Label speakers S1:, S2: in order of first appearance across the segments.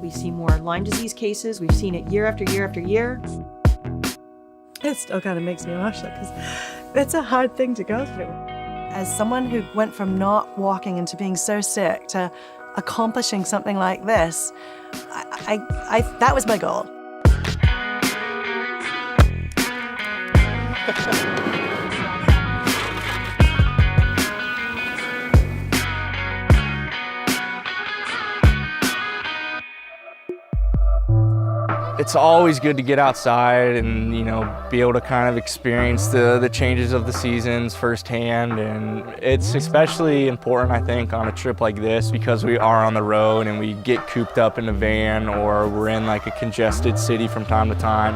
S1: We see more Lyme disease cases. We've seen it year after year after year.
S2: It still kind of makes me emotional because it's a hard thing to go through. As someone who went from not walking into being so sick to accomplishing something like this, that was my goal.
S3: It's always good to get outside and, be able to kind of experience the changes of the seasons firsthand. And it's especially important, I think, on a trip like this because we are on the road and we get cooped up in a van or we're in like a congested city from time to time.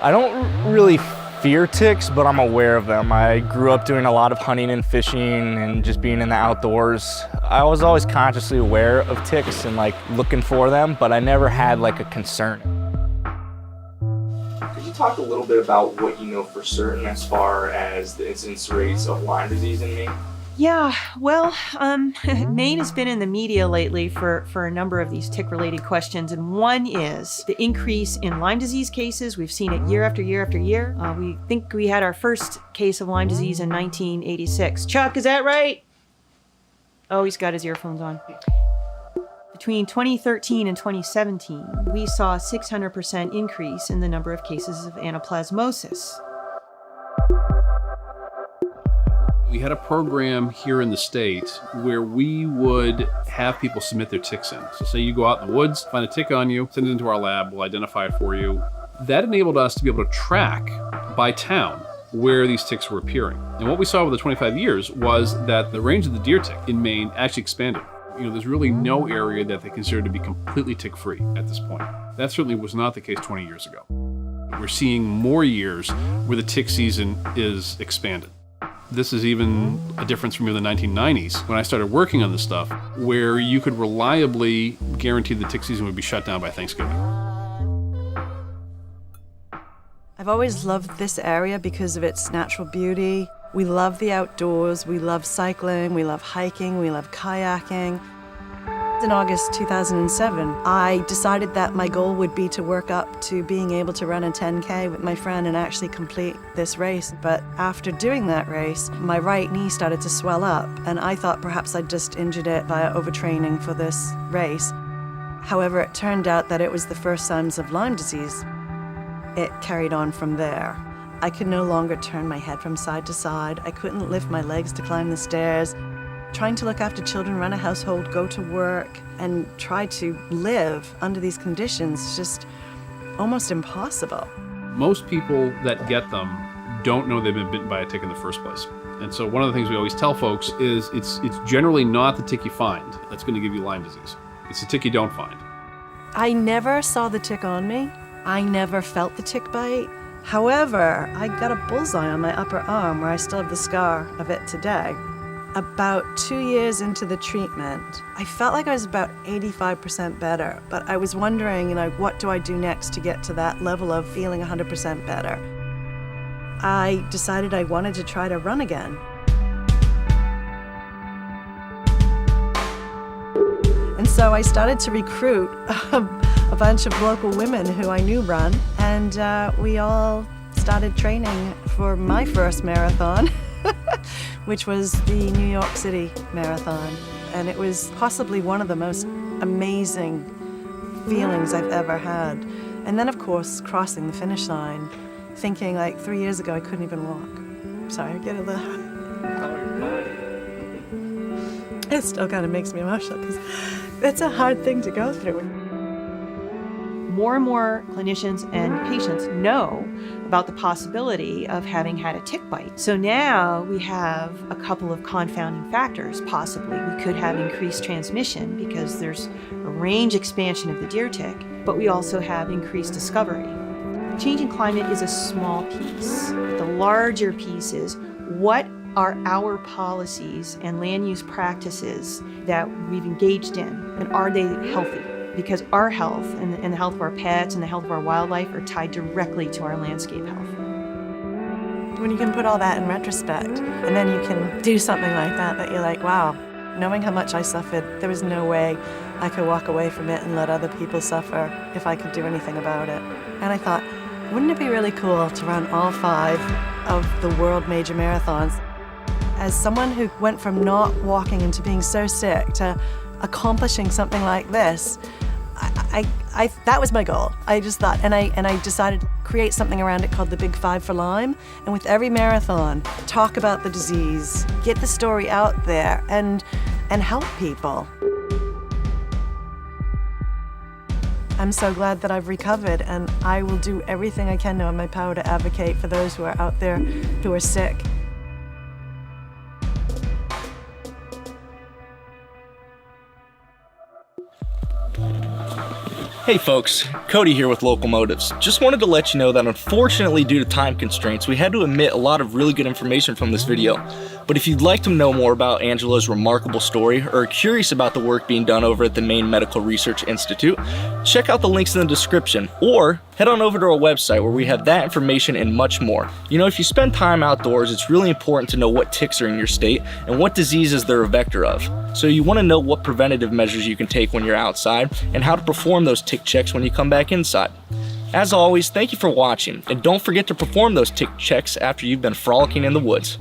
S3: I don't really fear ticks, but I'm aware of them. I grew up doing a lot of hunting and fishing and just being in the outdoors. I was always consciously aware of ticks and looking for them, but I never had a concern.
S4: Could you talk a little bit about what you know for certain as far as the incidence rates of Lyme disease in Maine?
S1: Yeah, well, Maine has been in the media lately for a number of these tick-related questions, and one is the increase in Lyme disease cases. We've seen it year after year after year. We think we had our first case of Lyme disease in 1986. Chuck, is that right? Oh, he's got his earphones on. Between 2013 and 2017, we saw a 600% increase in the number of cases of anaplasmosis.
S5: We had a program here in the state where we would have people submit their ticks in. So say you go out in the woods, find a tick on you, send it into our lab, we'll identify it for you. That enabled us to be able to track by town where these ticks were appearing. And what we saw over the 25 years was that the range of the deer tick in Maine actually expanded. There's really no area that they consider to be completely tick-free at this point. That certainly was not the case 20 years ago. We're seeing more years where the tick season is expanded. This is even a difference from the 1990s when I started working on this stuff, where you could reliably guarantee the tick season would be shut down by Thanksgiving.
S2: I've always loved this area because of its natural beauty. We love the outdoors, we love cycling, we love hiking, we love kayaking. In August 2007, I decided that my goal would be to work up to being able to run a 10K with my friend and actually complete this race. But after doing that race, my right knee started to swell up, and I thought perhaps I'd just injured it by overtraining for this race. However, it turned out that it was the first signs of Lyme disease. It carried on from there. I could no longer turn my head from side to side. I couldn't lift my legs to climb the stairs. Trying to look after children, run a household, go to work, and try to live under these conditions is just almost impossible.
S5: Most people that get them don't know they've been bitten by a tick in the first place. And so one of the things we always tell folks is it's generally not the tick you find that's going to give you Lyme disease. It's the tick you don't find.
S2: I never saw the tick on me. I never felt the tick bite. However, I got a bullseye on my upper arm where I still have the scar of it today. About 2 years into the treatment, I felt like I was about 85% better, but I was wondering, what do I do next to get to that level of feeling 100% better? I decided I wanted to try to run again. And so I started to recruit a bunch of local women who I knew run, and we all started training for my first marathon, which was the New York City Marathon. And it was possibly one of the most amazing feelings I've ever had. And then, of course, crossing the finish line, thinking 3 years ago I couldn't even walk. Sorry, I get a little... It still kind of makes me emotional because it's a hard thing to go through.
S1: More and more clinicians and patients know about the possibility of having had a tick bite. So now we have a couple of confounding factors, possibly. We could have increased transmission because there's a range expansion of the deer tick, but we also have increased discovery. Changing climate is a small piece. The larger piece is what are our policies and land use practices that we've engaged in, and are they healthy? Because our health and the health of our pets and the health of our wildlife are tied directly to our landscape health.
S2: When you can put all that in retrospect, and then you can do something like that you're like, wow, Knowing how much I suffered, there was no way I could walk away from it and let other people suffer if I could do anything about it. And I thought, wouldn't it be really cool to run all 5 of the world major marathons? As someone who went from not walking into being so sick to accomplishing something like this, that was my goal. I just thought, and I decided to create something around it called the Big 5 for Lyme. And with every marathon, talk about the disease, get the story out there, and help people. I'm so glad that I've recovered, and I will do everything I can now in my power to advocate for those who are out there who are sick.
S3: Hey folks, Cody here with Local Motives. Just wanted to let you know that unfortunately due to time constraints, we had to omit a lot of really good information from this video. But if you'd like to know more about Angela's remarkable story or are curious about the work being done over at the Maine Medical Research Institute, check out the links in the description or head on over to our website where we have that information and much more. You know, if you spend time outdoors, it's really important to know what ticks are in your state and what diseases they're a vector of. So you want to know what preventative measures you can take when you're outside and how to perform those tick checks when you come back inside. As always, thank you for watching, and don't forget to perform those tick checks after you've been frolicking in the woods.